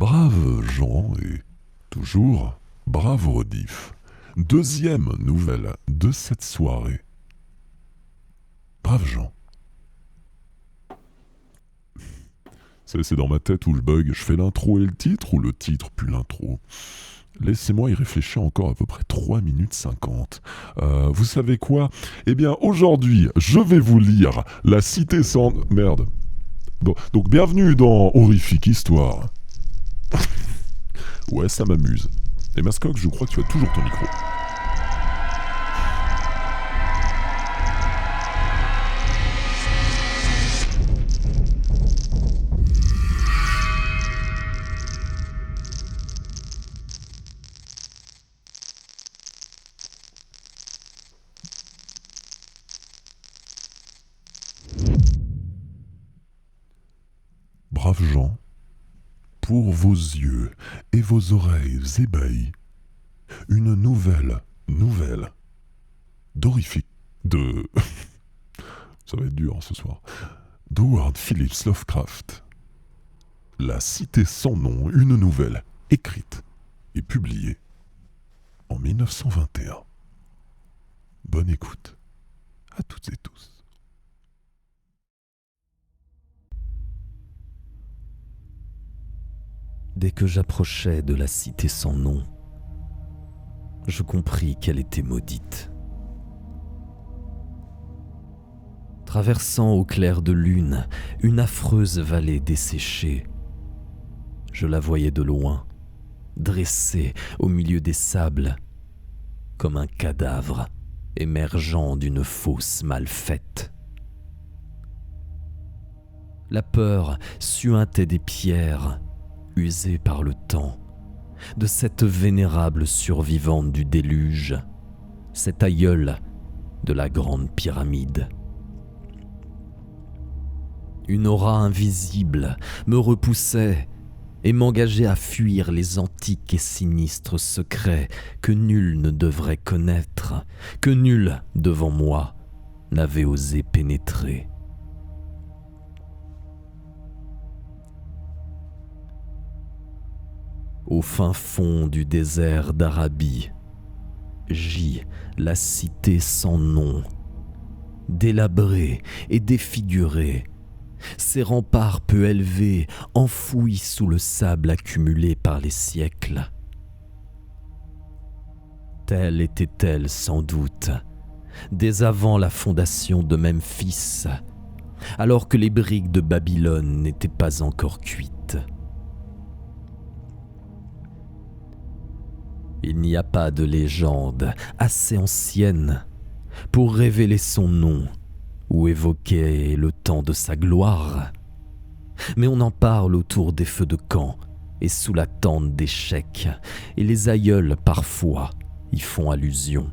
Brave Jean et toujours brave rediff. Deuxième nouvelle de cette soirée. Brave Jean. C'est dans ma tête où le bug. Je fais l'intro et le titre ou le titre puis l'intro. Laissez-moi y réfléchir encore à peu près 3 minutes 50. Vous savez quoi? Eh bien, aujourd'hui, je vais vous lire La Cité sans... Merde. Bon, donc, bienvenue dans Horrifique Histoire. Ouais, ça m'amuse. Et Mascoc, je crois que tu as toujours ton micro. Braves gens, pour vos yeux et vos oreilles ébahis, une nouvelle d'horrifique de... Ça va être dur ce soir. D'Howard Phillips Lovecraft. La Cité sans nom, une nouvelle écrite et publiée en 1921. Bonne écoute à toutes et tous. Dès que j'approchais de la cité sans nom, je compris qu'elle était maudite. Traversant au clair de lune une affreuse vallée desséchée, je la voyais de loin, dressée au milieu des sables, comme un cadavre émergeant d'une fosse mal faite. La peur suintait des pierres, usée par le temps, de cette vénérable survivante du déluge, cette aïeule de la grande pyramide. Une aura invisible me repoussait et m'engageait à fuir les antiques et sinistres secrets que nul ne devrait connaître, que nul devant moi n'avait osé pénétrer. Au fin fond du désert d'Arabie, gît la cité sans nom, délabrée et défigurée, ses remparts peu élevés, enfouis sous le sable accumulé par les siècles. Telle était-elle sans doute, dès avant la fondation de Memphis, alors que les briques de Babylone n'étaient pas encore cuites. Il n'y a pas de légende assez ancienne pour révéler son nom ou évoquer le temps de sa gloire. Mais on en parle autour des feux de camp et sous la tente d'échecs, et les aïeuls parfois y font allusion.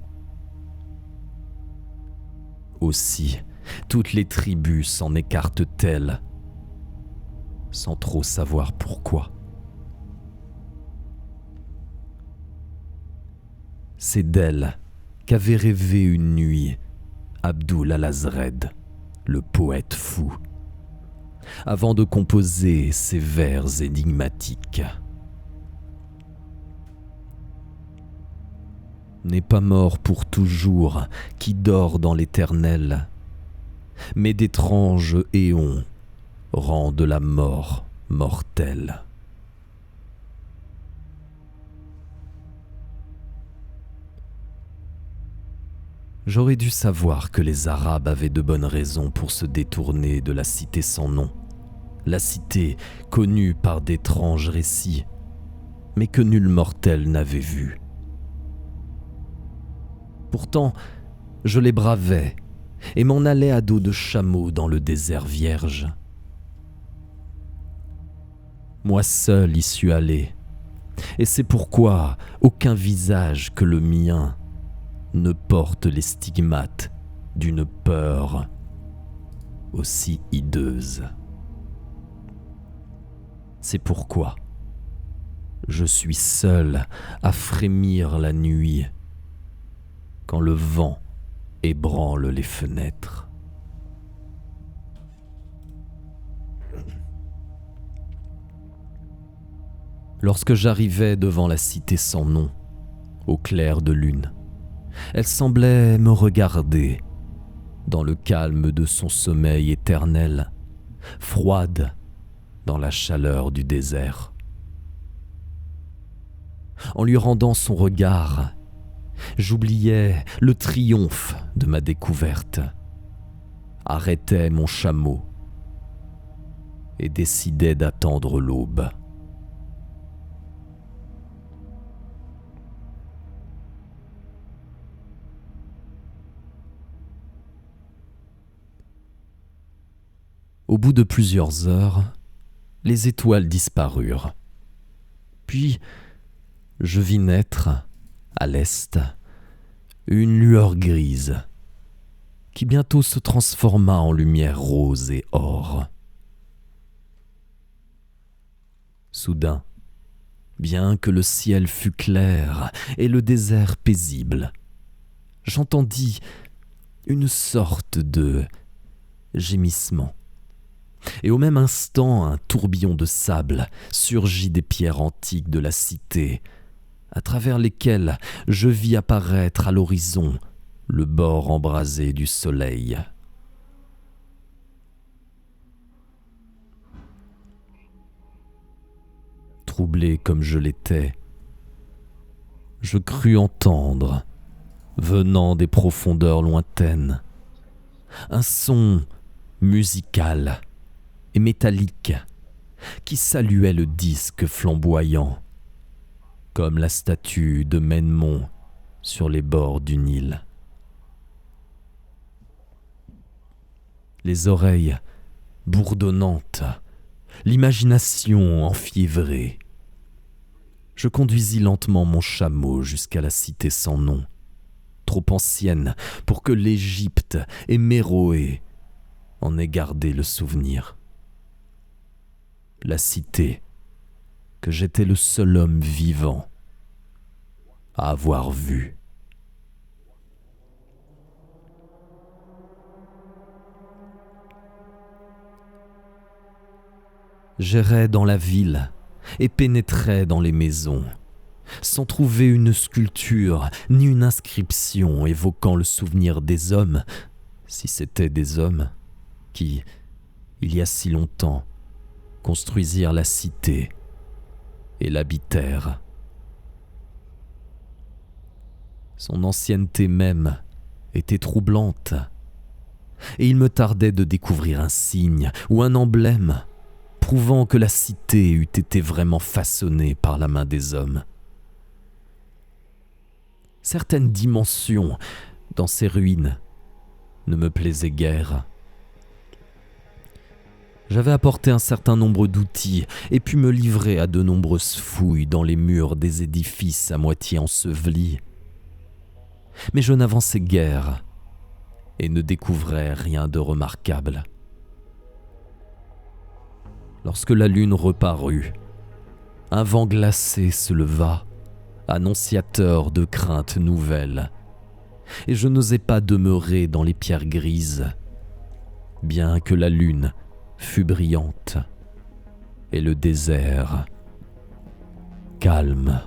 Aussi, toutes les tribus s'en écartent-elles, sans trop savoir pourquoi. C'est d'elle qu'avait rêvé une nuit Abdul al-Azred, le poète fou, avant de composer ces vers énigmatiques. N'est pas mort pour toujours qui dort dans l'éternel, mais d'étranges éons rendent la mort mortelle. J'aurais dû savoir que les Arabes avaient de bonnes raisons pour se détourner de la cité sans nom, la cité connue par d'étranges récits, mais que nul mortel n'avait vue. Pourtant, je les bravais et m'en allais à dos de chameau dans le désert vierge. Moi seul y suis allé, et c'est pourquoi aucun visage que le mien ne porte les stigmates d'une peur aussi hideuse. C'est pourquoi je suis seul à frémir la nuit quand le vent ébranle les fenêtres. Lorsque j'arrivais devant la cité sans nom, au clair de lune, elle semblait me regarder dans le calme de son sommeil éternel, froide dans la chaleur du désert. En lui rendant son regard, j'oubliais le triomphe de ma découverte, arrêtais mon chameau et décidais d'attendre l'aube. Au bout de plusieurs heures, les étoiles disparurent. Puis, je vis naître, à l'est, une lueur grise qui bientôt se transforma en lumière rose et or. Soudain, bien que le ciel fût clair et le désert paisible, j'entendis une sorte de gémissement. Et au même instant, un tourbillon de sable surgit des pierres antiques de la cité, à travers lesquelles je vis apparaître à l'horizon le bord embrasé du soleil. Troublé comme je l'étais, je crus entendre, venant des profondeurs lointaines, un son musical et métallique qui saluait le disque flamboyant, comme la statue de Menmon sur les bords du Nil. Les oreilles bourdonnantes, l'imagination enfiévrée, je conduisis lentement mon chameau jusqu'à la cité sans nom, trop ancienne pour que l'Égypte et Méroé en aient gardé le souvenir. La cité que j'étais le seul homme vivant à avoir vue. J'errais dans la ville et pénétrais dans les maisons, sans trouver une sculpture ni une inscription évoquant le souvenir des hommes, si c'étaient des hommes, qui, il y a si longtemps, construisirent la cité et l'habitèrent. Son ancienneté même était troublante, et il me tardait de découvrir un signe ou un emblème prouvant que la cité eût été vraiment façonnée par la main des hommes. Certaines dimensions dans ces ruines ne me plaisaient guère. J'avais apporté un certain nombre d'outils et pu me livrer à de nombreuses fouilles dans les murs des édifices à moitié ensevelis. Mais je n'avançais guère et ne découvrais rien de remarquable. Lorsque la lune reparut, un vent glacé se leva, annonciateur de craintes nouvelles, et je n'osais pas demeurer dans les pierres grises, bien que la lune fut brillante et le désert calme.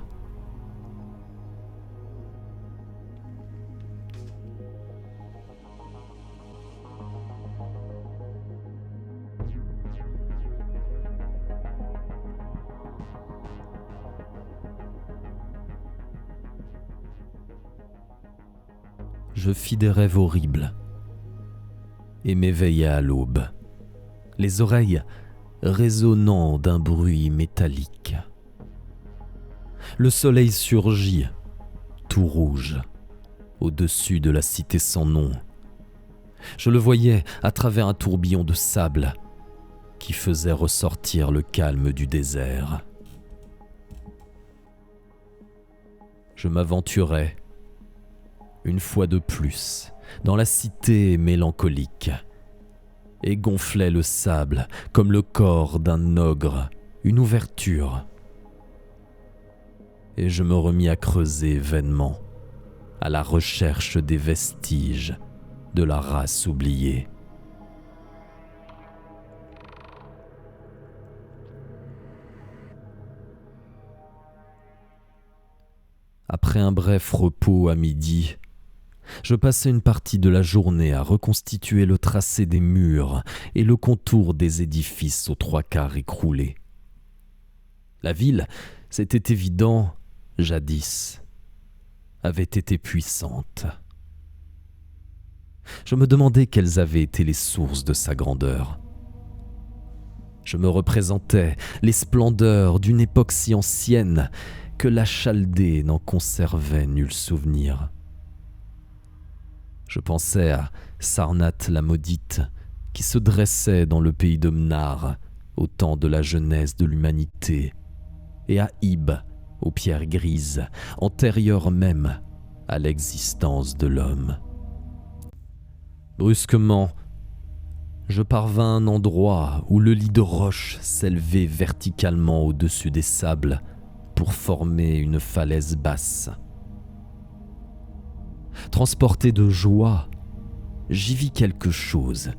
Je fis des rêves horribles et m'éveillai à l'aube, les oreilles résonnant d'un bruit métallique. Le soleil surgit, tout rouge, au-dessus de la cité sans nom. Je le voyais à travers un tourbillon de sable qui faisait ressortir le calme du désert. Je m'aventurais, une fois de plus, dans la cité mélancolique, et gonflait le sable comme le corps d'un ogre, une ouverture. Et je me remis à creuser vainement, à la recherche des vestiges de la race oubliée. Après un bref repos à midi, je passais une partie de la journée à reconstituer le tracé des murs et le contour des édifices aux 3/4 écroulés. La ville, c'était évident, jadis, avait été puissante. Je me demandais quelles avaient été les sources de sa grandeur. Je me représentais les splendeurs d'une époque si ancienne que la Chaldée n'en conservait nul souvenir. Je pensais à Sarnath la maudite, qui se dressait dans le pays de Mnar, au temps de la jeunesse de l'humanité, et à Hib, aux pierres grises, antérieures même à l'existence de l'homme. Brusquement, je parvins à un endroit où le lit de roche s'élevait verticalement au-dessus des sables pour former une falaise basse. Transporté de joie, j'y vis quelque chose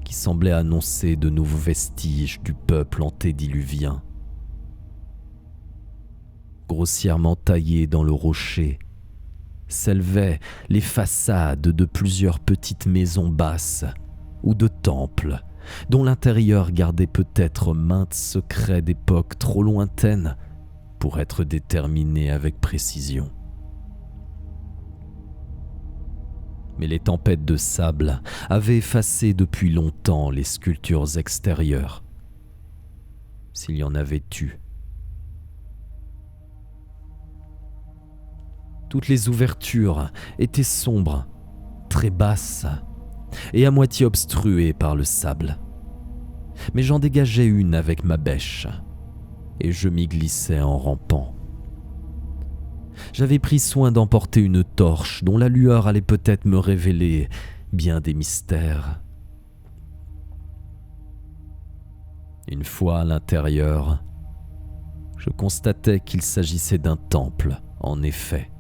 qui semblait annoncer de nouveaux vestiges du peuple antédiluvien. Grossièrement taillées dans le rocher, s'élevaient les façades de plusieurs petites maisons basses ou de temples, dont l'intérieur gardait peut-être maintes secrets d'époques trop lointaines pour être déterminés avec précision. Mais les tempêtes de sable avaient effacé depuis longtemps les sculptures extérieures, s'il y en avait eu. Toutes les ouvertures étaient sombres, très basses et à moitié obstruées par le sable. Mais j'en dégageai une avec ma bêche et je m'y glissais en rampant. J'avais pris soin d'emporter une torche dont la lueur allait peut-être me révéler bien des mystères. Une fois à l'intérieur, je constatais qu'il s'agissait d'un temple, en effet.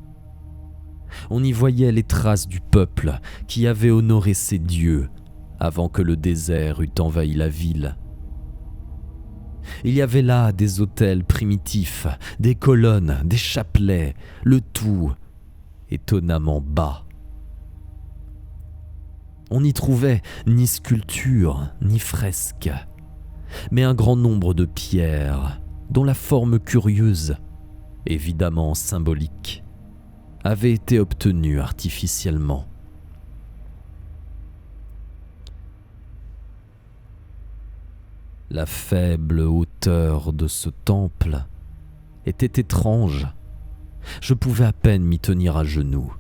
On y voyait les traces du peuple qui avait honoré ses dieux avant que le désert eût envahi la ville. Il y avait là des autels primitifs, des colonnes, des chapelets, le tout étonnamment bas. On n'y trouvait ni sculpture, ni fresques, mais un grand nombre de pierres dont la forme curieuse, évidemment symbolique, avait été obtenue artificiellement. La faible hauteur de ce temple était étrange. Je pouvais à peine m'y tenir à genoux.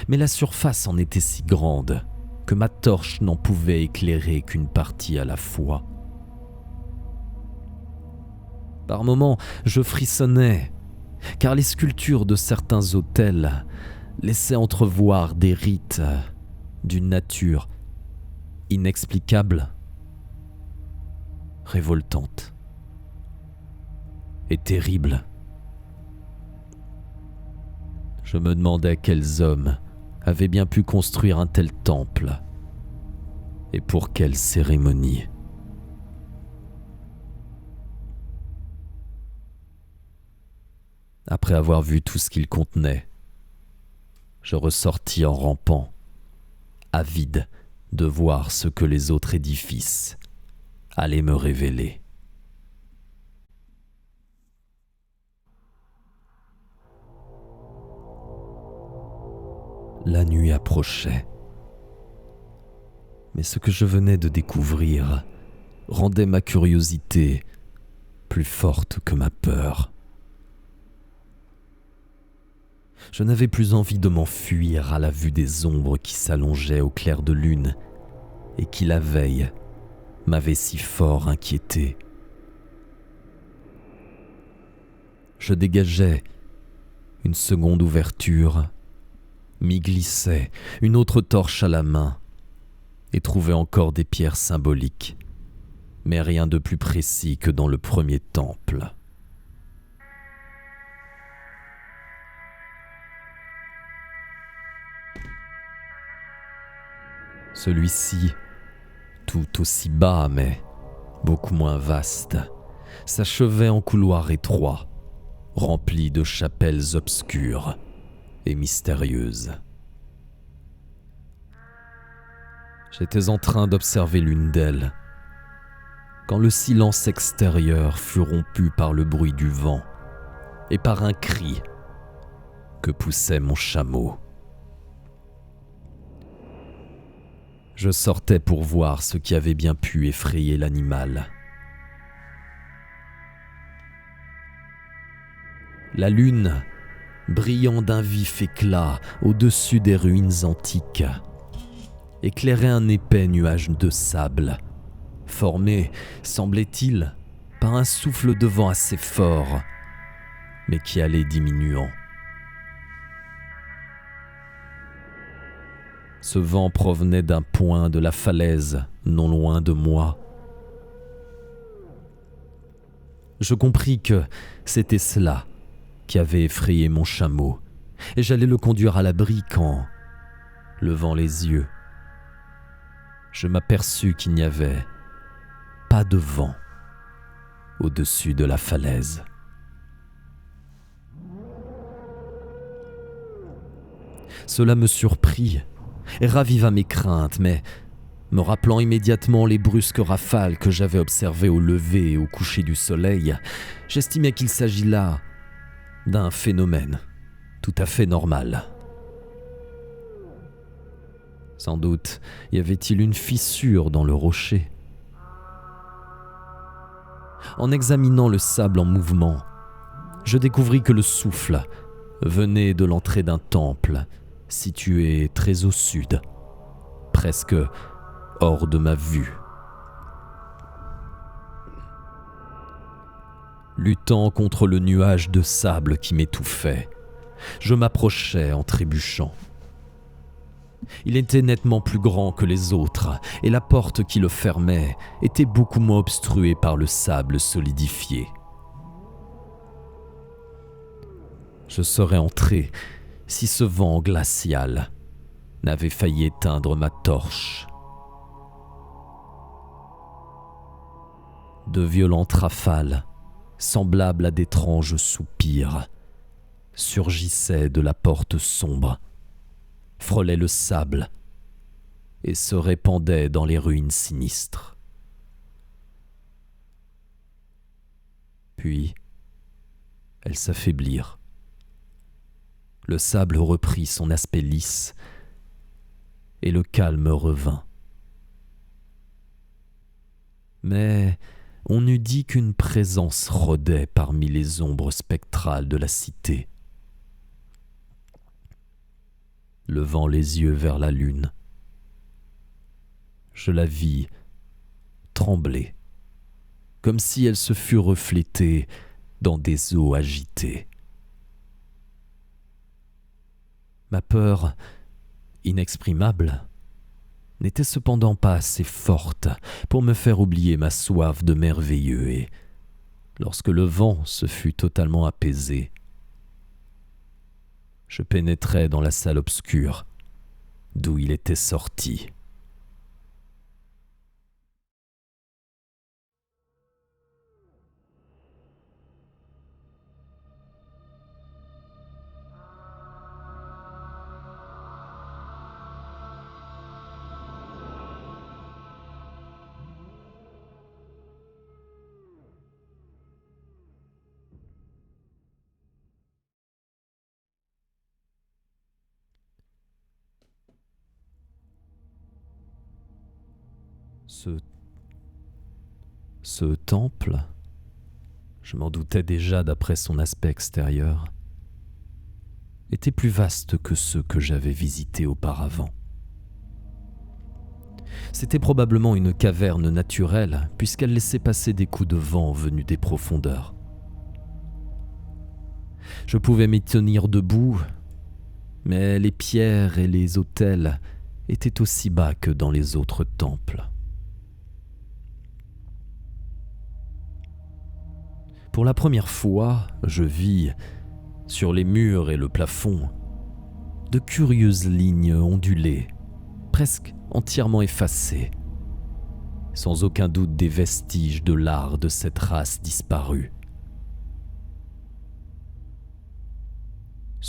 Mais la surface en était si grande que ma torche n'en pouvait éclairer qu'une partie à la fois. Par moments, je frissonnais, car les sculptures de certains autels laissaient entrevoir des rites d'une nature inexplicable, révoltante et terrible. Je me demandais quels hommes avaient bien pu construire un tel temple et pour quelle cérémonie. Après avoir vu tout ce qu'il contenait, je ressortis en rampant, avide de voir ce que les autres édifices allaient me révéler. La nuit approchait, mais ce que je venais de découvrir rendait ma curiosité plus forte que ma peur. Je n'avais plus envie de m'enfuir à la vue des ombres qui s'allongeaient au clair de lune et qui, la veille, m'avaient si fort inquiété. Je dégageais une seconde ouverture, m'y glissais, une autre torche à la main, et trouvais encore des pierres symboliques, mais rien de plus précis que dans le premier temple. Celui-ci, tout aussi bas mais beaucoup moins vaste, s'achevait en couloir étroit, remplie de chapelles obscures et mystérieuses. J'étais en train d'observer l'une d'elles, quand le silence extérieur fut rompu par le bruit du vent et par un cri que poussait mon chameau. Je sortais pour voir ce qui avait bien pu effrayer l'animal. La lune, brillant d'un vif éclat au-dessus des ruines antiques, éclairait un épais nuage de sable, formé, semblait-il, par un souffle de vent assez fort, mais qui allait diminuant. Ce vent provenait d'un point de la falaise, non loin de moi. Je compris que c'était cela qui avait effrayé mon chameau, et j'allais le conduire à l'abri quand, levant les yeux, je m'aperçus qu'il n'y avait pas de vent au-dessus de la falaise. Cela me surprit et raviva mes craintes, mais me rappelant immédiatement les brusques rafales que j'avais observées au lever et au coucher du soleil, j'estimais qu'il s'agit là d'un phénomène tout à fait normal. Sans doute y avait-il une fissure dans le rocher. En examinant le sable en mouvement, je découvris que le souffle venait de l'entrée d'un temple situé très au sud, presque hors de ma vue. Luttant contre le nuage de sable qui m'étouffait, je m'approchais en trébuchant. Il était nettement plus grand que les autres, et la porte qui le fermait était beaucoup moins obstruée par le sable solidifié. Je serais entré si ce vent glacial n'avait failli éteindre ma torche. De violentes rafales, semblables à d'étranges soupirs, surgissaient de la porte sombre, frôlaient le sable et se répandaient dans les ruines sinistres. Puis, elles s'affaiblirent. Le sable reprit son aspect lisse et le calme revint. Mais on eût dit qu'une présence rôdait parmi les ombres spectrales de la cité. Levant les yeux vers la lune, je la vis trembler, comme si elle se fût reflétée dans des eaux agitées. Ma peur, inexprimable, n'était cependant pas assez forte pour me faire oublier ma soif de merveilleux et, lorsque le vent se fut totalement apaisé, je pénétrai dans la salle obscure d'où il était sorti. Ce temple, je m'en doutais déjà d'après son aspect extérieur, était plus vaste que ceux que j'avais visités auparavant. C'était probablement une caverne naturelle, puisqu'elle laissait passer des coups de vent venus des profondeurs. Je pouvais m'y tenir debout, mais les pierres et les autels étaient aussi bas que dans les autres temples. Pour la première fois, je vis, sur les murs et le plafond, de curieuses lignes ondulées, presque entièrement effacées, sans aucun doute des vestiges de l'art de cette race disparue.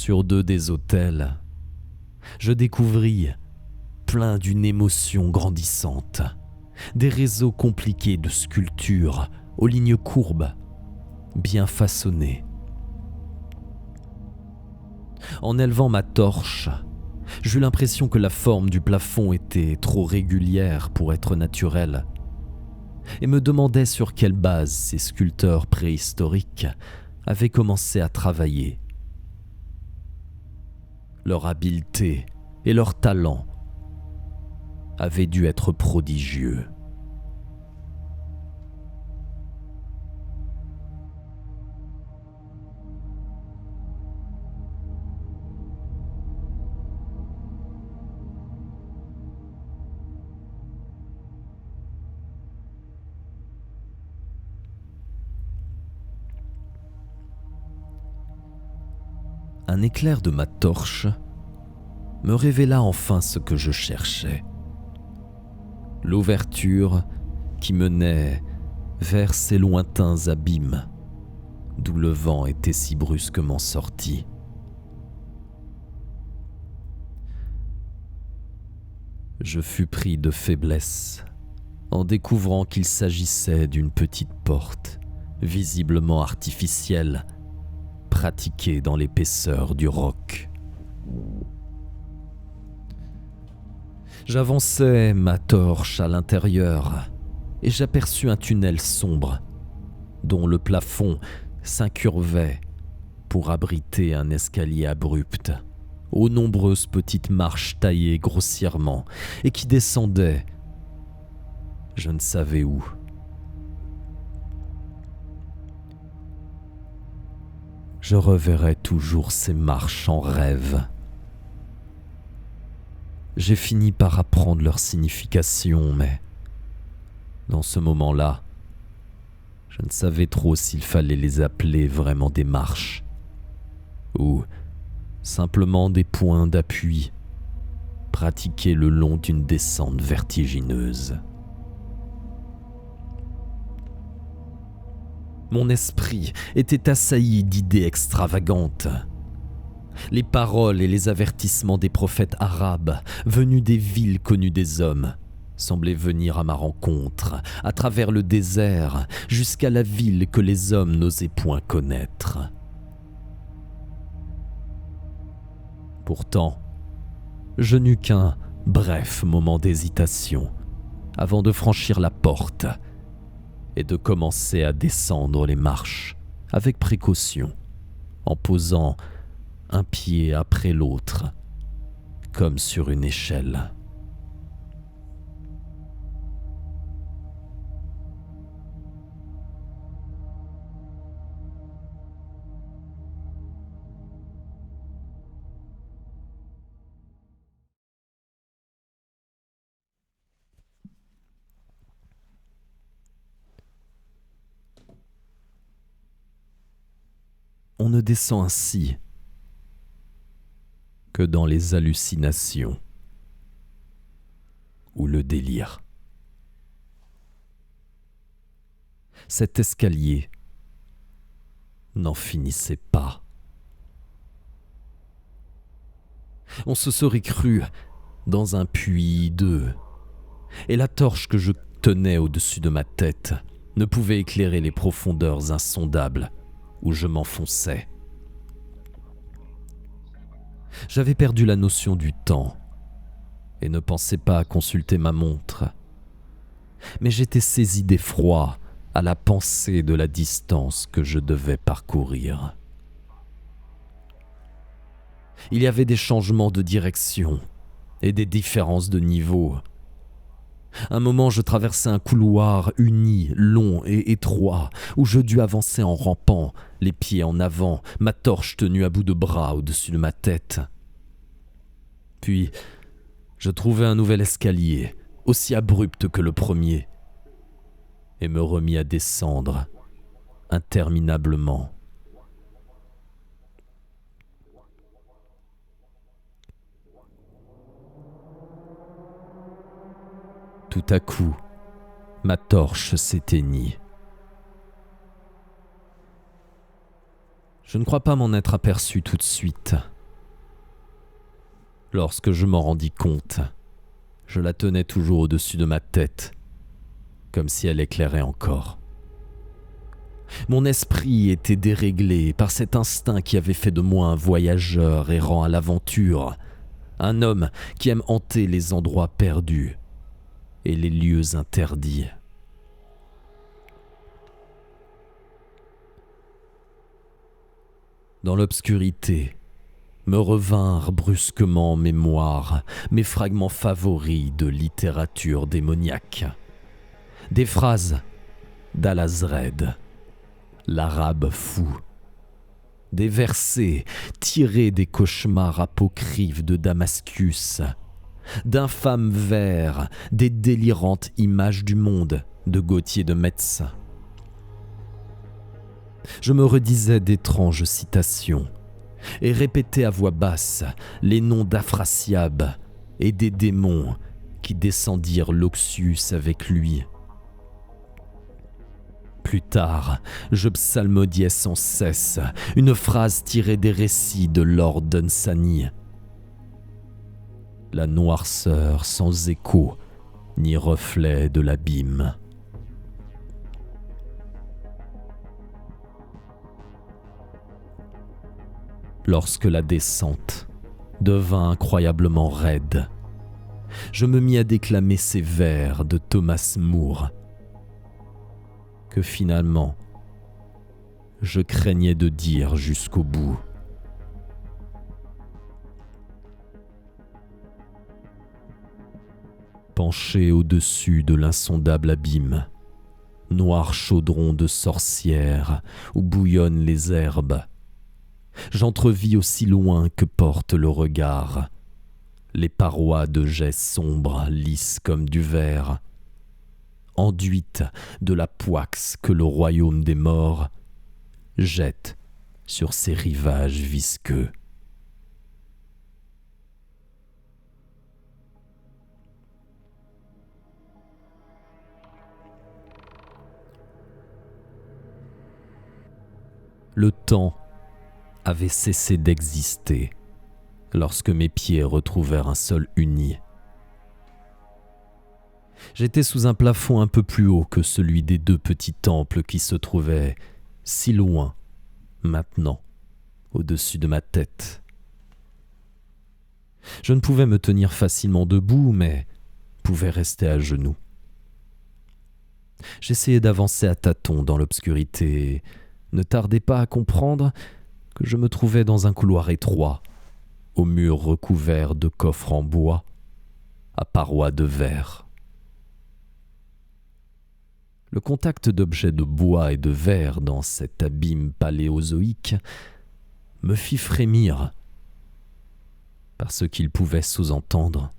Sur 2 des autels, je découvris, plein d'une émotion grandissante, des réseaux compliqués de sculptures aux lignes courbes, bien façonnées. En élevant ma torche, j'eus l'impression que la forme du plafond était trop régulière pour être naturelle, et me demandais sur quelle base ces sculpteurs préhistoriques avaient commencé à travailler. Leur habileté et leur talent avaient dû être prodigieux. Un éclair de ma torche me révéla enfin ce que je cherchais. L'ouverture qui menait vers ces lointains abîmes d'où le vent était si brusquement sorti. Je fus pris de faiblesse en découvrant qu'il s'agissait d'une petite porte, visiblement artificielle, pratiquée dans l'épaisseur du roc. J'avançai ma torche à l'intérieur et j'aperçus un tunnel sombre dont le plafond s'incurvait pour abriter un escalier abrupt aux nombreuses petites marches taillées grossièrement et qui descendaient je ne savais où. Je reverrai toujours ces marches en rêve. J'ai fini par apprendre leur signification, mais dans ce moment-là, je ne savais trop s'il fallait les appeler vraiment des marches ou simplement des points d'appui pratiqués le long d'une descente vertigineuse. Mon esprit était assailli d'idées extravagantes. Les paroles et les avertissements des prophètes arabes venus des villes connues des hommes semblaient venir à ma rencontre, à travers le désert, jusqu'à la ville que les hommes n'osaient point connaître. Pourtant, je n'eus qu'un bref moment d'hésitation avant de franchir la porte et de commencer à descendre les marches avec précaution, en posant un pied après l'autre, comme sur une échelle. On ne descend ainsi que dans les hallucinations ou le délire. Cet escalier n'en finissait pas. On se serait cru dans un puits hideux, et la torche que je tenais au-dessus de ma tête ne pouvait éclairer les profondeurs insondables où je m'enfonçais. J'avais perdu la notion du temps et ne pensais pas à consulter ma montre. Mais j'étais saisi d'effroi à la pensée de la distance que je devais parcourir. Il y avait des changements de direction et des différences de niveau. Un moment, je traversais un couloir uni, long et étroit, où je dus avancer en rampant, les pieds en avant, ma torche tenue à bout de bras au-dessus de ma tête. Puis, je trouvai un nouvel escalier, aussi abrupt que le premier, et me remis à descendre, interminablement. Tout à coup, ma torche s'éteignit. Je ne crois pas m'en être aperçu tout de suite. Lorsque je m'en rendis compte, je la tenais toujours au-dessus de ma tête, comme si elle éclairait encore. Mon esprit était déréglé par cet instinct qui avait fait de moi un voyageur errant à l'aventure, un homme qui aime hanter les endroits perdus et les lieux interdits. Dans l'obscurité, me revinrent brusquement en mémoire mes fragments favoris de littérature démoniaque. Des phrases d'Al-Azred, l'arabe fou. Des versets tirés des cauchemars apocryphes de Damascus, d'infâmes vers des délirantes images du monde de Gauthier de Metz. Je me redisais d'étranges citations et répétais à voix basse les noms d'Afrasiab et des démons qui descendirent l'Oxus avec lui. Plus tard, je psalmodiais sans cesse une phrase tirée des récits de Lord Dunsany. La noirceur sans écho ni reflet de l'abîme. Lorsque la descente devint incroyablement raide, je me mis à déclamer ces vers de Thomas Moore, que finalement, je craignais de dire jusqu'au bout. Penché au-dessus de l'insondable abîme, noir chaudron de sorcière où bouillonnent les herbes, j'entrevis aussi loin que porte le regard les parois de jais sombres, lisses comme du verre, enduites de la poix que le royaume des morts jette sur ses rivages visqueux. Le temps avait cessé d'exister lorsque mes pieds retrouvèrent un sol uni. J'étais sous un plafond un peu plus haut que celui des 2 petits temples qui se trouvaient si loin, maintenant, au-dessus de ma tête. Je ne pouvais me tenir facilement debout, mais pouvais rester à genoux. J'essayais d'avancer à tâtons dans l'obscurité et ne tardais pas à comprendre que je me trouvais dans un couloir étroit, aux murs recouverts de coffres en bois, à parois de verre. Le contact d'objets de bois et de verre dans cet abîme paléozoïque me fit frémir par ce qu'il pouvait sous-entendre.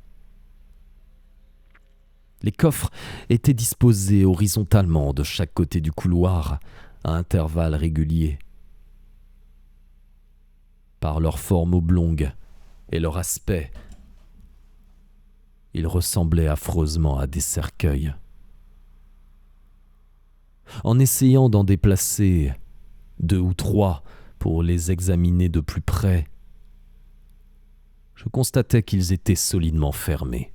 Les coffres étaient disposés horizontalement de chaque côté du couloir, à intervalles réguliers. Par leur forme oblongue et leur aspect, ils ressemblaient affreusement à des cercueils. En essayant d'en déplacer 2 ou 3 pour les examiner de plus près, je constatais qu'ils étaient solidement fermés.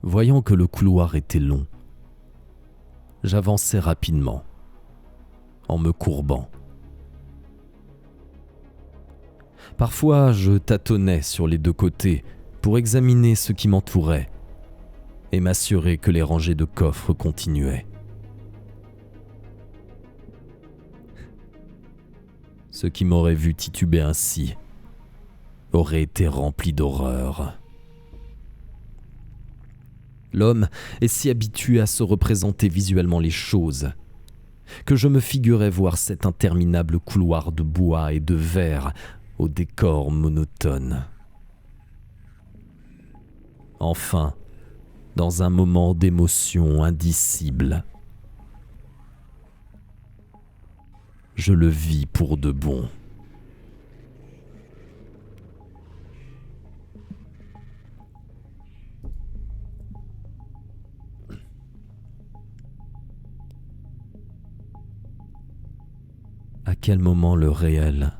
Voyant que le couloir était long, j'avançai rapidement, en me courbant. Parfois, je tâtonnais sur les 2 côtés pour examiner ce qui m'entourait et m'assurer que les rangées de coffres continuaient. Ceux qui m'auraient vu tituber ainsi auraient été remplis d'horreur. L'homme est si habitué à se représenter visuellement les choses que je me figurais voir cet interminable couloir de bois et de verre au décor monotone. Enfin, dans un moment d'émotion indicible, je le vis pour de bon. quel moment le réel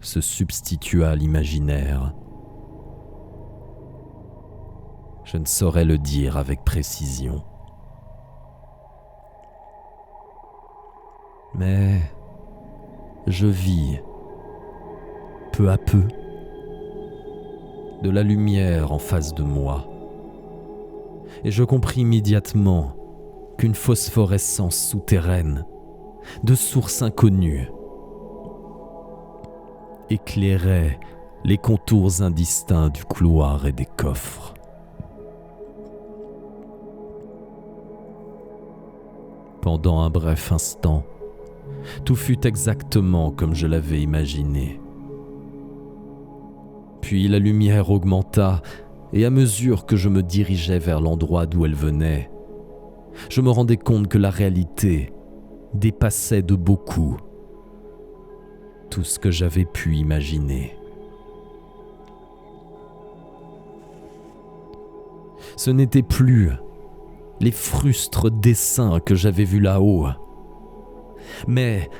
se substitua à l'imaginaire? Je ne saurais le dire avec précision. Mais je vis, peu à peu, de la lumière en face de moi, et je compris immédiatement qu'une phosphorescence souterraine, de source inconnue, éclairait les contours indistincts du couloir et des coffres. Pendant un bref instant, tout fut exactement comme je l'avais imaginé. Puis la lumière augmenta, et à mesure que je me dirigeais vers l'endroit d'où elle venait, je me rendais compte que la réalité dépassait de beaucoup tout ce que j'avais pu imaginer. Ce n'étaient plus les frustres dessins que j'avais vus là-haut, mais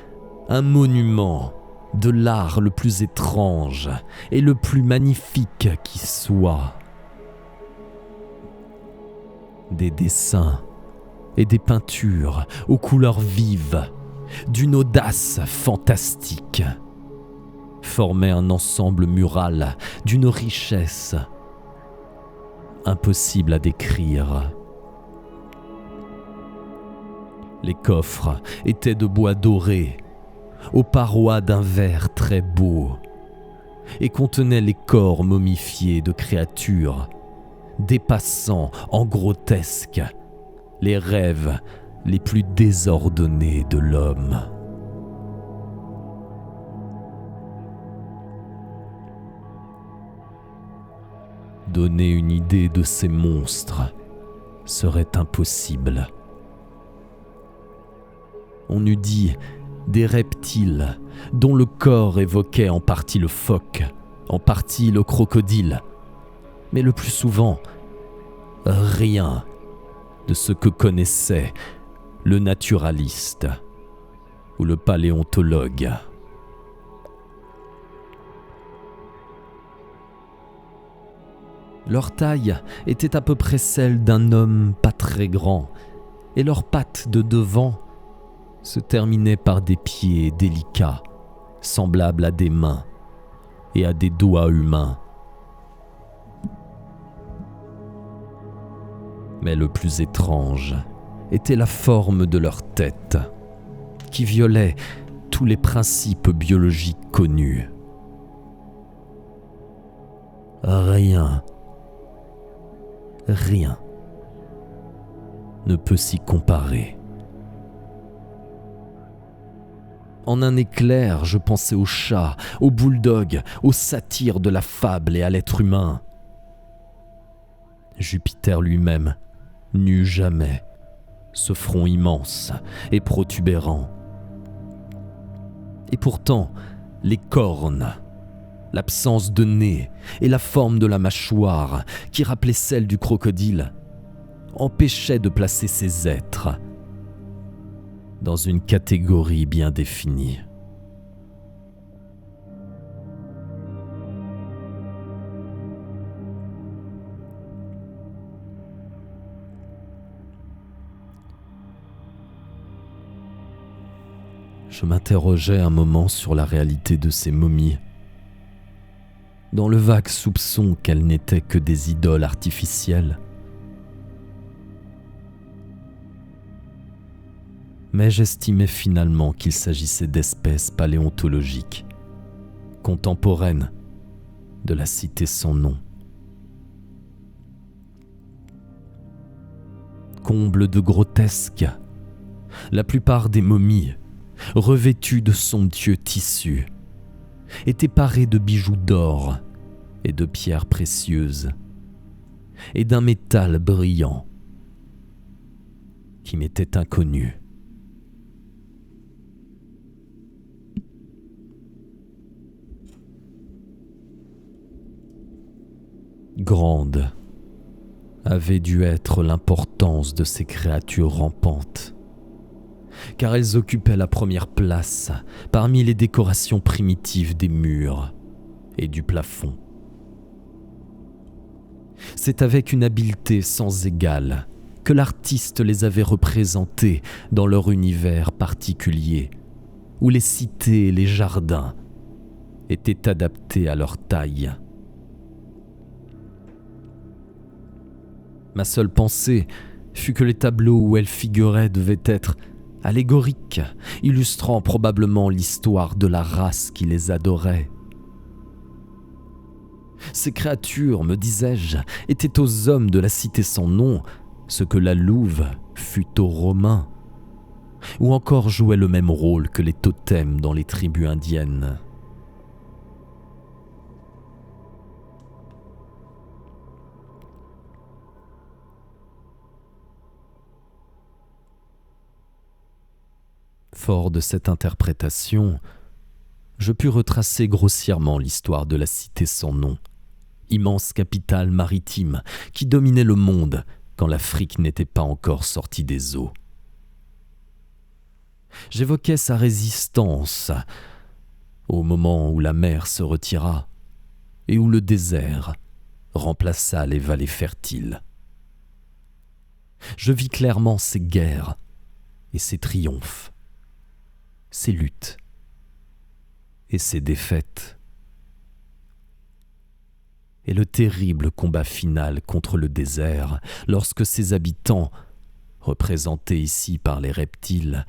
un monument de l'art le plus étrange et le plus magnifique qui soit. Des dessins et des peintures aux couleurs vives, d'une audace fantastique, formaient un ensemble mural d'une richesse impossible à décrire. Les coffres étaient de bois doré, aux parois d'un verre très beau, et contenaient les corps momifiés de créatures, dépassant en grotesque les rêves les plus désordonnés de l'homme. Donner une idée de ces monstres serait impossible. On eût dit des reptiles dont le corps évoquait en partie le phoque, en partie le crocodile, mais le plus souvent, rien de ce que connaissait le naturaliste ou le paléontologue. Leur taille était à peu près celle d'un homme pas très grand, et leurs pattes de devant se terminaient par des pieds délicats, semblables à des mains et à des doigts humains. Mais le plus étrange était la forme de leur tête, qui violait tous les principes biologiques connus. Rien ne peut s'y comparer. En un éclair, je pensais aux chats, aux bulldogs, aux satyres de la fable et à l'être humain. Jupiter lui-même n'eut jamais ce front immense et protubérant. Et pourtant, les cornes, l'absence de nez et la forme de la mâchoire, qui rappelait celle du crocodile, empêchaient de placer ces êtres dans une catégorie bien définie. Je m'interrogeais un moment sur la réalité de ces momies, dans le vague soupçon qu'elles n'étaient que des idoles artificielles. Mais j'estimais finalement qu'il s'agissait d'espèces paléontologiques, contemporaines de la cité sans nom. Comble de grotesque, la plupart des momies, revêtues de somptueux tissus, étaient parées de bijoux d'or et de pierres précieuses, et d'un métal brillant qui m'était inconnu. Grande avait dû être l'importance de ces créatures rampantes, car elles occupaient la première place parmi les décorations primitives des murs et du plafond. C'est avec une habileté sans égale que l'artiste les avait représentées dans leur univers particulier, où les cités et les jardins étaient adaptés à leur taille. Ma seule pensée fut que les tableaux où elles figuraient devaient être allégoriques, illustrant probablement l'histoire de la race qui les adorait. Ces créatures, me disais-je, étaient aux hommes de la cité sans nom ce que la louve fut aux Romains, ou encore jouaient le même rôle que les totems dans les tribus indiennes. Fort de cette interprétation, je pus retracer grossièrement l'histoire de la cité sans nom, immense capitale maritime qui dominait le monde quand l'Afrique n'était pas encore sortie des eaux. J'évoquais sa résistance au moment où la mer se retira et où le désert remplaça les vallées fertiles. Je vis clairement ses guerres et ses triomphes, ses luttes et ses défaites, et le terrible combat final contre le désert lorsque ses habitants, représentés ici par les reptiles,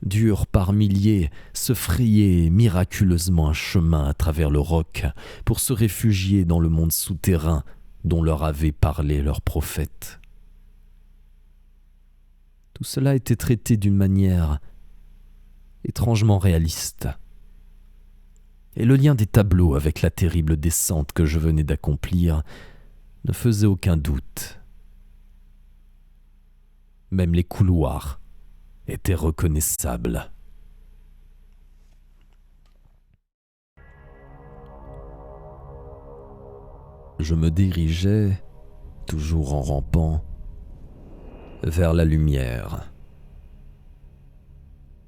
durent par milliers se frayer miraculeusement un chemin à travers le roc pour se réfugier dans le monde souterrain dont leur avait parlé leur prophète. Tout cela était traité d'une manière étrangement réaliste. Et le lien des tableaux avec la terrible descente que je venais d'accomplir ne faisait aucun doute. Même les couloirs étaient reconnaissables. Je me dirigeais, toujours en rampant, vers la lumière.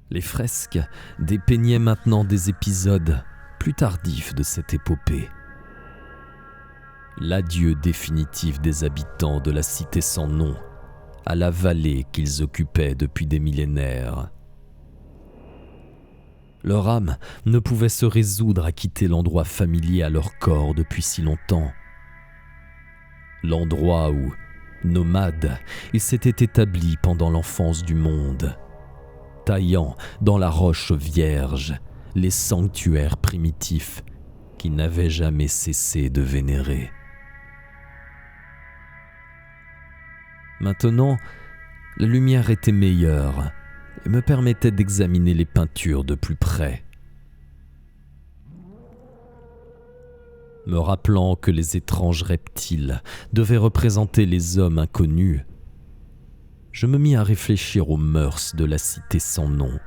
Les fresques dépeignaient maintenant des épisodes plus tardifs de cette épopée. L'adieu définitif des habitants de la cité sans nom à la vallée qu'ils occupaient depuis des millénaires. Leur âme ne pouvait se résoudre à quitter l'endroit familier à leur corps depuis si longtemps. L'endroit où, nomades, ils s'étaient établis pendant l'enfance du monde, taillant dans la roche vierge les sanctuaires primitifs qu'ils n'avaient jamais cessé de vénérer. Maintenant, la lumière était meilleure et me permettait d'examiner les peintures de plus près. Me rappelant que les étranges reptiles devaient représenter les hommes inconnus, je me mis à réfléchir aux mœurs de la cité sans nom.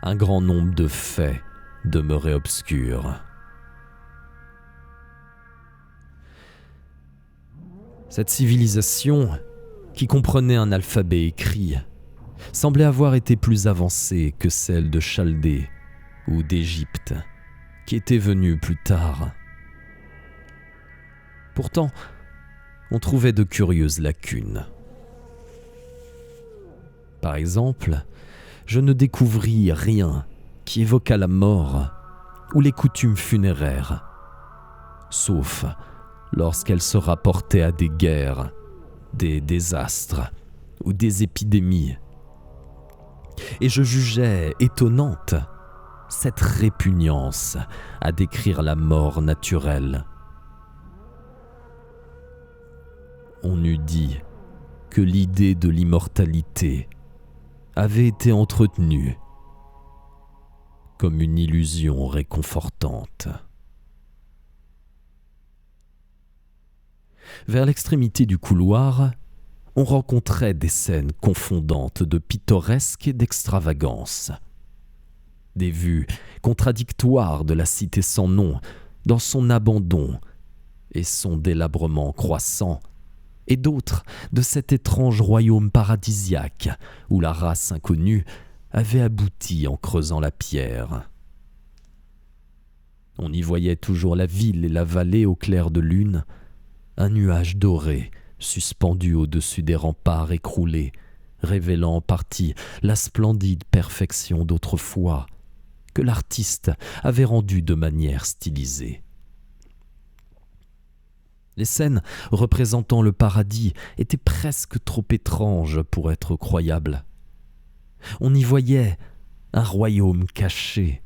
Un grand nombre de faits demeuraient obscurs. Cette civilisation, qui comprenait un alphabet écrit, semblait avoir été plus avancée que celle de Chaldée ou d'Égypte, qui était venue plus tard. Pourtant, on trouvait de curieuses lacunes. Par exemple, je ne découvris rien qui évoquât la mort ou les coutumes funéraires, sauf lorsqu'elles se rapportaient à des guerres, des désastres ou des épidémies. Et je jugeais étonnante cette répugnance à décrire la mort naturelle. On eût dit que l'idée de l'immortalité avait été entretenue comme une illusion réconfortante. Vers l'extrémité du couloir, on rencontrait des scènes confondantes de pittoresque et d'extravagance. Des vues contradictoires de la cité sans nom dans son abandon et son délabrement croissant, et d'autres de cet étrange royaume paradisiaque où la race inconnue avait abouti en creusant la pierre. On y voyait toujours la ville et la vallée au clair de lune, un nuage doré suspendu au-dessus des remparts écroulés, révélant en partie la splendide perfection d'autrefois que l'artiste avait rendue de manière stylisée. Les scènes représentant le paradis étaient presque trop étranges pour être croyables. On y voyait un royaume caché,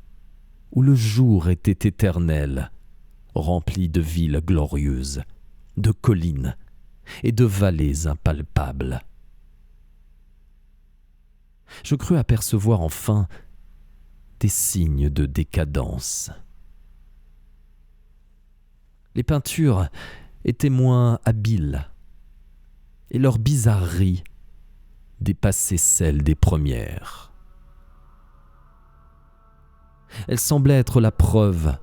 où le jour était éternel, rempli de villes glorieuses, de collines et de vallées impalpables. Je crus apercevoir enfin des signes de décadence. Les peintures étaient moins habiles, et leur bizarrerie dépassait celle des premières. Elle semblait être la preuve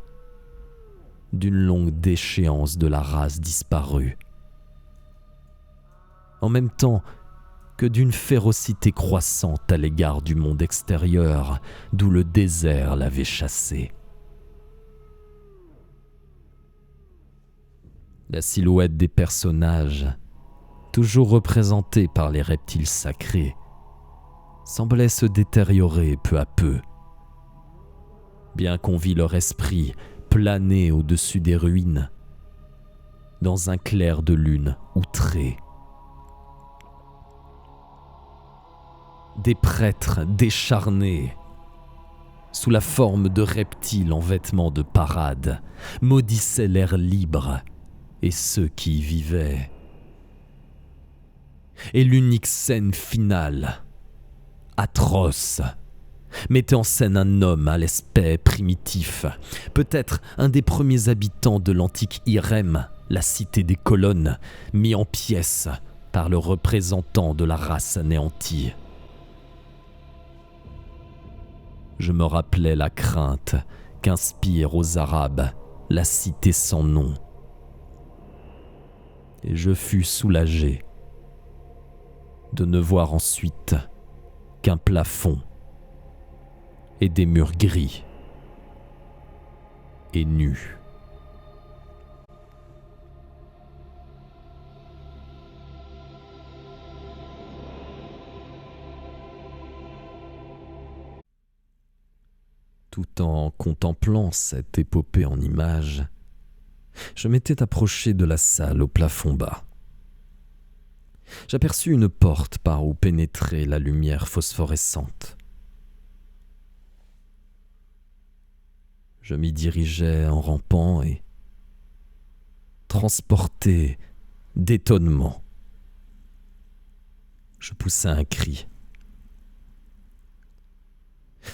d'une longue déchéance de la race disparue, en même temps que d'une férocité croissante à l'égard du monde extérieur d'où le désert l'avait chassée. La silhouette des personnages, toujours représentés par les reptiles sacrés, semblait se détériorer peu à peu, bien qu'on vît leur esprit planer au-dessus des ruines, dans un clair de lune outré. Des prêtres décharnés, sous la forme de reptiles en vêtements de parade, maudissaient l'air libre et ceux qui y vivaient. Et l'unique scène finale, atroce, mettait en scène un homme à l'aspect primitif, peut-être un des premiers habitants de l'antique Irem, la cité des colonnes, mis en pièces par le représentant de la race anéantie. Je me rappelais la crainte qu'inspire aux Arabes la cité sans nom. Et je fus soulagé de ne voir ensuite qu'un plafond et des murs gris et nus. Tout en contemplant cette épopée en images, je m'étais approché de la salle au plafond bas. J'aperçus une porte par où pénétrait la lumière phosphorescente. Je m'y dirigeais en rampant et, transporté d'étonnement, je poussai un cri.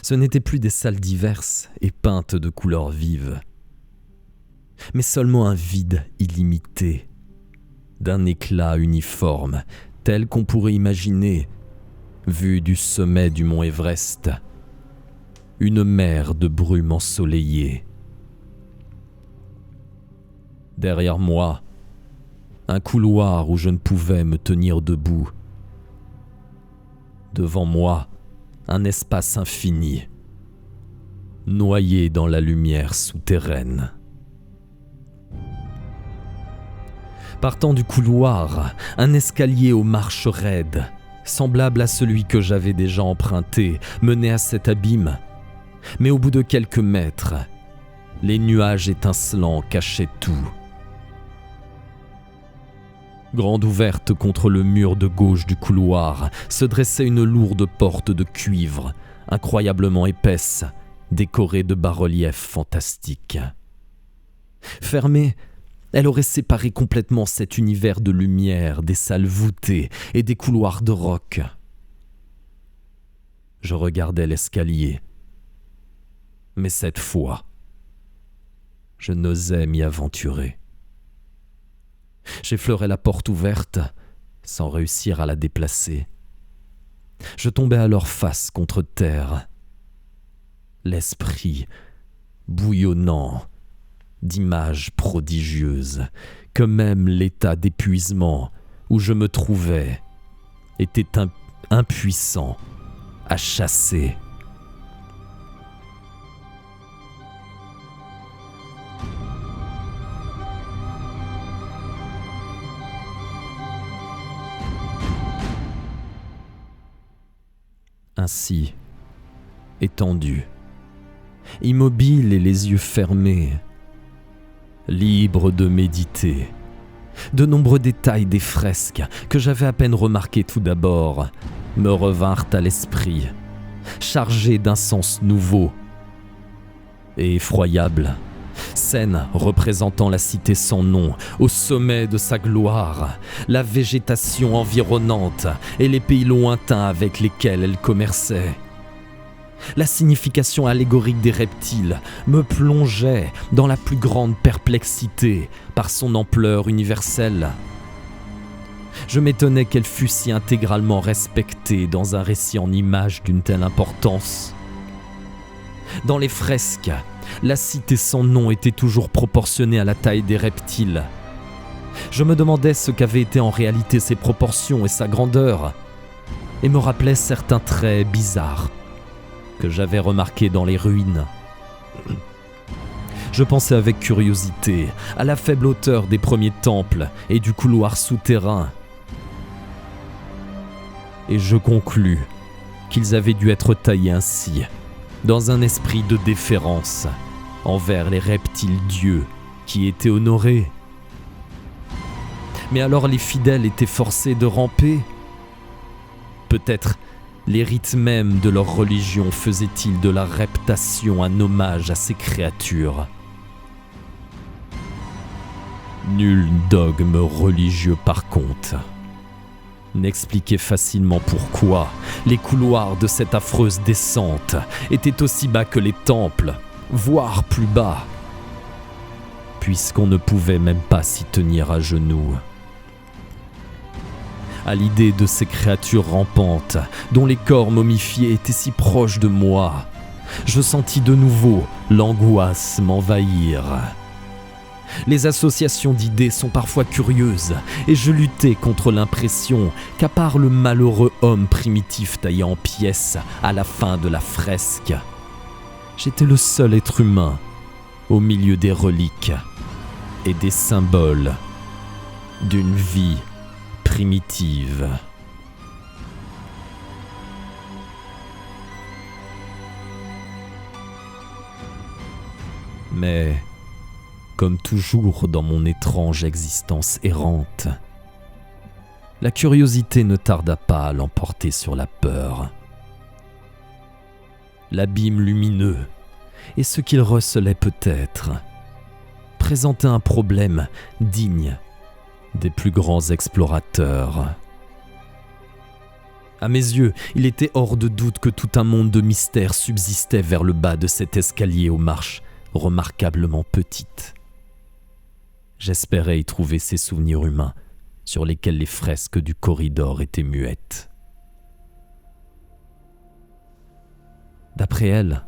Ce n'étaient plus des salles diverses et peintes de couleurs vives, mais seulement un vide illimité, d'un éclat uniforme, tel qu'on pourrait imaginer, vu du sommet du mont Everest, une mer de brume ensoleillée. Derrière moi, un couloir où je ne pouvais me tenir debout. Devant moi, un espace infini, noyé dans la lumière souterraine. Partant du couloir, un escalier aux marches raides, semblable à celui que j'avais déjà emprunté, menait à cet abîme. Mais au bout de quelques mètres, les nuages étincelants cachaient tout. Grande ouverte contre le mur de gauche du couloir, se dressait une lourde porte de cuivre, incroyablement épaisse, décorée de bas-reliefs fantastiques. Fermée, elle aurait séparé complètement cet univers de lumière des salles voûtées et des couloirs de roc. Je regardais l'escalier, mais cette fois, je n'osais m'y aventurer. J'effleurais la porte ouverte, sans réussir à la déplacer. Je tombais alors face contre terre, l'esprit bouillonnant d'images prodigieuses, que même l'état d'épuisement où je me trouvais était impuissant à chasser. Ainsi, étendu, immobile et les yeux fermés, libre de méditer, de nombreux détails des fresques que j'avais à peine remarqués tout d'abord me revinrent à l'esprit, chargés d'un sens nouveau et effroyable. Scène représentant la cité sans nom, au sommet de sa gloire, la végétation environnante et les pays lointains avec lesquels elle commerçait. La signification allégorique des reptiles me plongeait dans la plus grande perplexité par son ampleur universelle. Je m'étonnais qu'elle fût si intégralement respectée dans un récit en images d'une telle importance. Dans les fresques, la cité sans nom était toujours proportionnée à la taille des reptiles. Je me demandais ce qu'avaient été en réalité ses proportions et sa grandeur, et me rappelais certains traits bizarres que j'avais remarqués dans les ruines. Je pensais avec curiosité à la faible hauteur des premiers temples et du couloir souterrain, et je conclus qu'ils avaient dû être taillés ainsi, dans un esprit de déférence envers les reptiles dieux qui étaient honorés. Mais alors les fidèles étaient forcés de ramper? Peut-être les rites mêmes de leur religion faisaient-ils de la reptation un hommage à ces créatures? Nul dogme religieux par contre n'expliquait facilement pourquoi les couloirs de cette affreuse descente étaient aussi bas que les temples, voire plus bas, puisqu'on ne pouvait même pas s'y tenir à genoux. À l'idée de ces créatures rampantes, dont les corps momifiés étaient si proches de moi, je sentis de nouveau l'angoisse m'envahir. Les associations d'idées sont parfois curieuses, et je luttais contre l'impression qu'à part le malheureux homme primitif taillé en pièces à la fin de la fresque, j'étais le seul être humain au milieu des reliques et des symboles d'une vie primitive. Mais comme toujours dans mon étrange existence errante, la curiosité ne tarda pas à l'emporter sur la peur. L'abîme lumineux, et ce qu'il recelait peut-être, présentait un problème digne des plus grands explorateurs. À mes yeux, il était hors de doute que tout un monde de mystères subsistait vers le bas de cet escalier aux marches remarquablement petites. J'espérais y trouver ces souvenirs humains sur lesquels les fresques du corridor étaient muettes. D'après elle,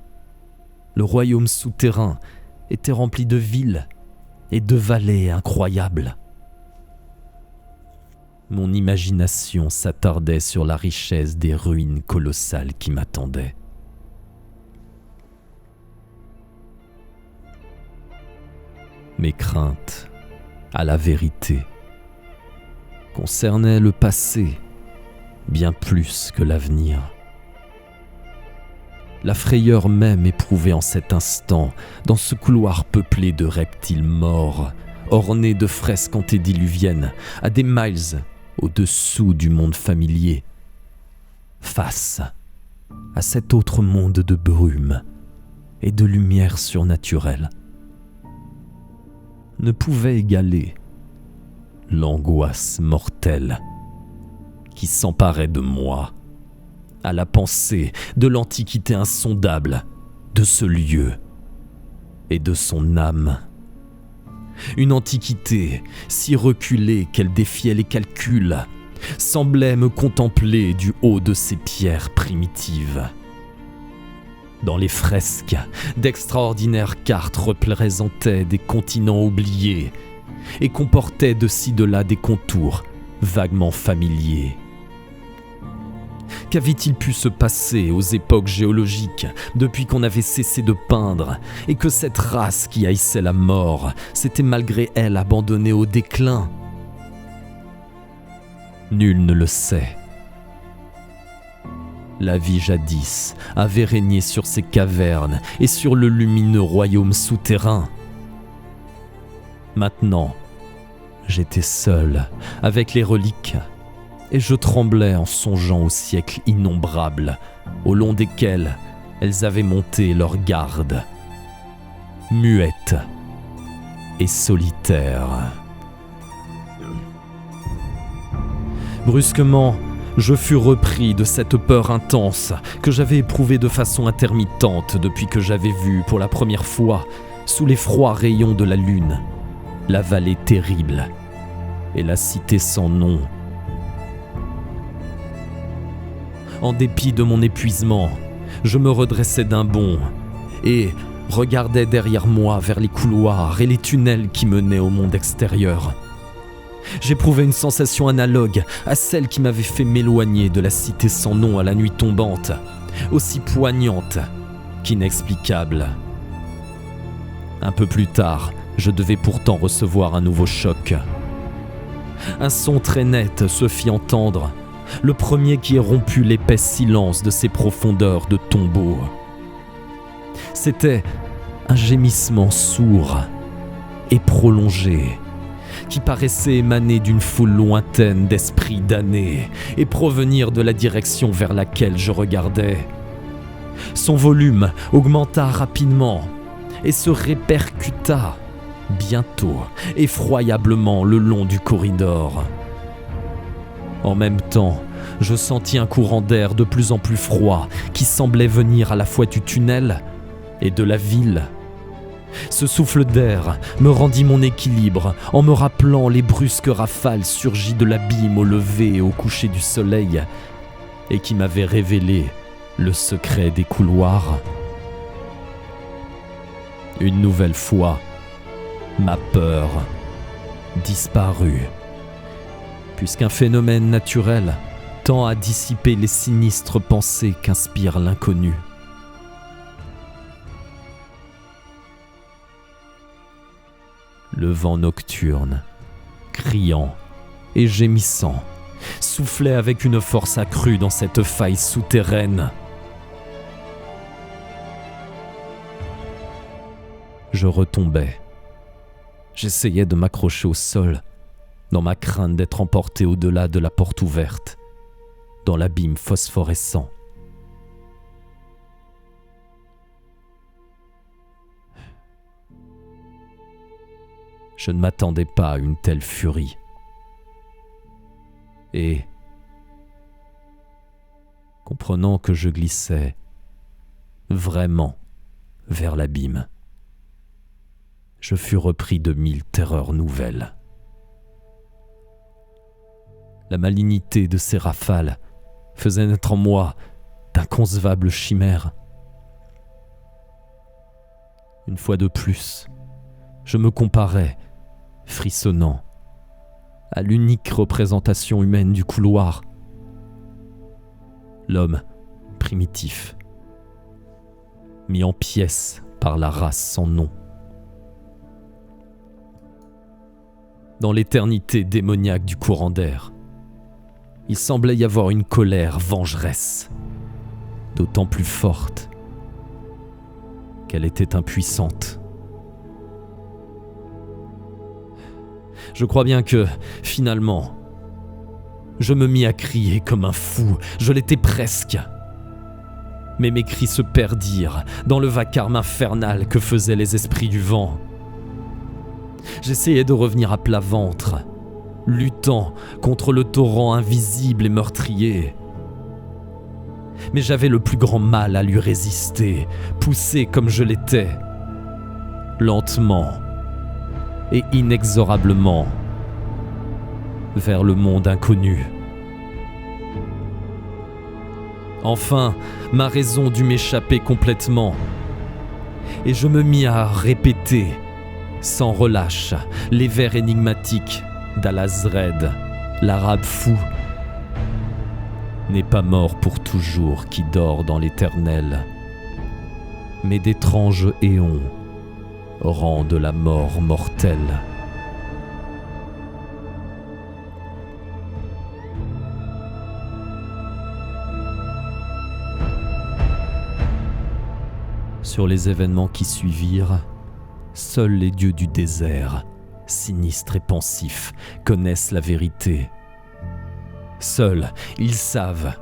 le royaume souterrain était rempli de villes et de vallées incroyables. Mon imagination s'attardait sur la richesse des ruines colossales qui m'attendaient. Mes craintes, à la vérité, concernaient le passé bien plus que l'avenir. La frayeur même éprouvée en cet instant dans ce couloir peuplé de reptiles morts, orné de fresques antédiluviennes, à des miles au-dessous du monde familier, face à cet autre monde de brume et de lumière surnaturelle, ne pouvait égaler l'angoisse mortelle qui s'emparait de moi à la pensée de l'antiquité insondable de ce lieu et de son âme. Une antiquité si reculée qu'elle défiait les calculs, semblait me contempler du haut de ses pierres primitives. Dans les fresques, d'extraordinaires cartes représentaient des continents oubliés et comportaient de ci de là des contours vaguement familier. Qu'avait-il pu se passer aux époques géologiques depuis qu'on avait cessé de peindre et que cette race qui haïssait la mort s'était malgré elle abandonnée au déclin? Nul ne le sait. La vie jadis avait régné sur ces cavernes et sur le lumineux royaume souterrain. Maintenant, j'étais seul avec les reliques et je tremblais en songeant aux siècles innombrables au long desquels elles avaient monté leur garde, muettes et solitaires. Brusquement, je fus repris de cette peur intense que j'avais éprouvée de façon intermittente depuis que j'avais vu pour la première fois, sous les froids rayons de la lune, la vallée terrible et la cité sans nom. En dépit de mon épuisement, je me redressais d'un bond et regardais derrière moi vers les couloirs et les tunnels qui menaient au monde extérieur. J'éprouvais une sensation analogue à celle qui m'avait fait m'éloigner de la cité sans nom à la nuit tombante, aussi poignante qu'inexplicable. Un peu plus tard, je devais pourtant recevoir un nouveau choc. Un son très net se fit entendre, le premier qui ait rompu l'épais silence de ces profondeurs de tombeau. C'était un gémissement sourd et prolongé, qui paraissait émaner d'une foule lointaine d'esprits damnés et provenir de la direction vers laquelle je regardais. Son volume augmenta rapidement et se répercuta bientôt effroyablement le long du corridor. En même temps, je sentis un courant d'air de plus en plus froid qui semblait venir à la fois du tunnel et de la ville. Ce souffle d'air me rendit mon équilibre en me rappelant les brusques rafales surgies de l'abîme au lever et au coucher du soleil et qui m'avaient révélé le secret des couloirs. Une nouvelle fois, ma peur disparut, puisqu'un phénomène naturel tend à dissiper les sinistres pensées qu'inspire l'inconnu. Le vent nocturne, criant et gémissant, soufflait avec une force accrue dans cette faille souterraine. Je retombais. J'essayais de m'accrocher au sol, dans ma crainte d'être emporté au-delà de la porte ouverte, dans l'abîme phosphorescent. Je ne m'attendais pas à une telle furie. Et, comprenant que je glissais vraiment vers l'abîme, je fus repris de 1000 terreurs nouvelles. La malignité de ces rafales faisait naître en moi d'inconcevables chimères. Une fois de plus, je me comparais, frissonnant, à l'unique représentation humaine du couloir, l'homme primitif, mis en pièces par la race sans nom. Dans l'éternité démoniaque du courant d'air, il semblait y avoir une colère vengeresse, d'autant plus forte qu'elle était impuissante. Je crois bien que, finalement, je me mis à crier comme un fou, je l'étais presque. Mais mes cris se perdirent dans le vacarme infernal que faisaient les esprits du vent. J'essayais de revenir à plat ventre, luttant contre le torrent invisible et meurtrier. Mais j'avais le plus grand mal à lui résister, poussé comme je l'étais, lentement et inexorablement vers le monde inconnu. Enfin, ma raison dut m'échapper complètement, et je me mis à répéter sans relâche les vers énigmatiques d'Alazred l'arabe fou, n'est pas mort pour toujours qui dort dans l'éternel, mais d'étranges éons rendent la mort mortelle. Sur les événements qui suivirent, seuls les dieux du désert, sinistres et pensifs, connaissent la vérité. Seuls, ils savent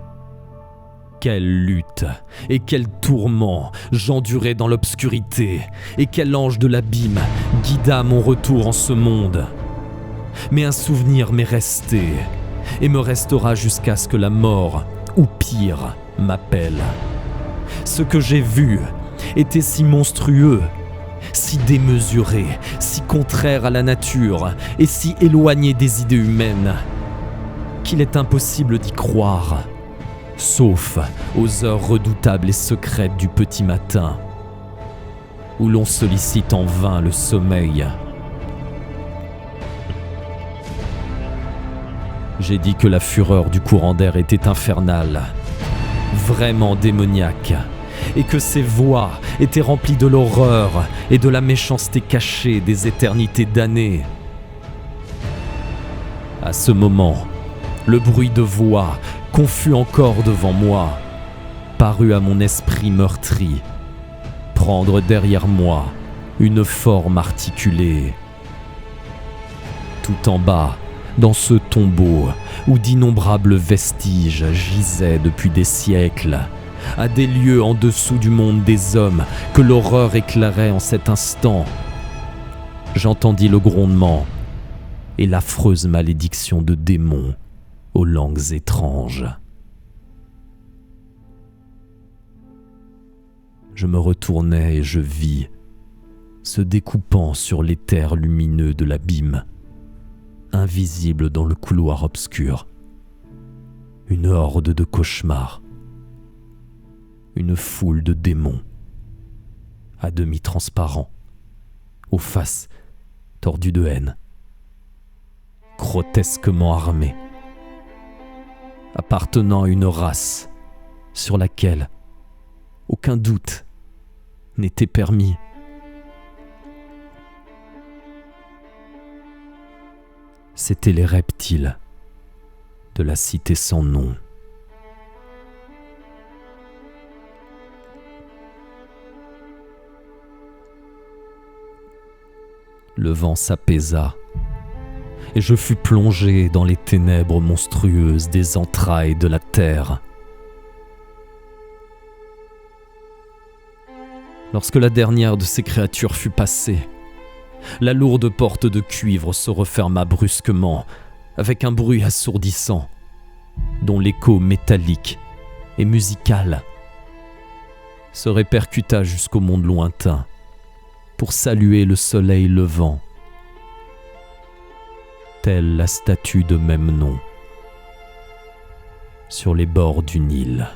quelle lutte et quel tourment j'endurai dans l'obscurité, et quel ange de l'abîme guida mon retour en ce monde. Mais un souvenir m'est resté, et me restera jusqu'à ce que la mort, ou pire, m'appelle. Ce que j'ai vu était si monstrueux, si démesuré, si contraire à la nature et si éloigné des idées humaines qu'il est impossible d'y croire, sauf aux heures redoutables et secrètes du petit matin, où l'on sollicite en vain le sommeil. J'ai dit que la fureur du courant d'air était infernale, vraiment démoniaque, et que ses voix étaient remplies de l'horreur et de la méchanceté cachée des éternités damnées. À ce moment, le bruit de voix, confus encore devant moi, parut à mon esprit meurtri, prendre derrière moi une forme articulée. Tout en bas, dans ce tombeau où d'innombrables vestiges gisaient depuis des siècles, à des lieues en dessous du monde des hommes que l'horreur éclairait en cet instant, j'entendis le grondement et l'affreuse malédiction de démons aux langues étranges. Je me retournai et je vis, se découpant sur l'éther lumineux de l'abîme, invisible dans le couloir obscur, une horde de cauchemars, une foule de démons, à demi transparents, aux faces tordues de haine, grotesquement armés, appartenant à une race sur laquelle aucun doute n'était permis. C'étaient les reptiles de la cité sans nom. Le vent s'apaisa, et je fus plongé dans les ténèbres monstrueuses des entrailles de la terre. Lorsque la dernière de ces créatures fut passée, la lourde porte de cuivre se referma brusquement, avec un bruit assourdissant, dont l'écho métallique et musical se répercuta jusqu'au monde lointain pour saluer le soleil levant, telle la statue de même nom sur les bords du Nil.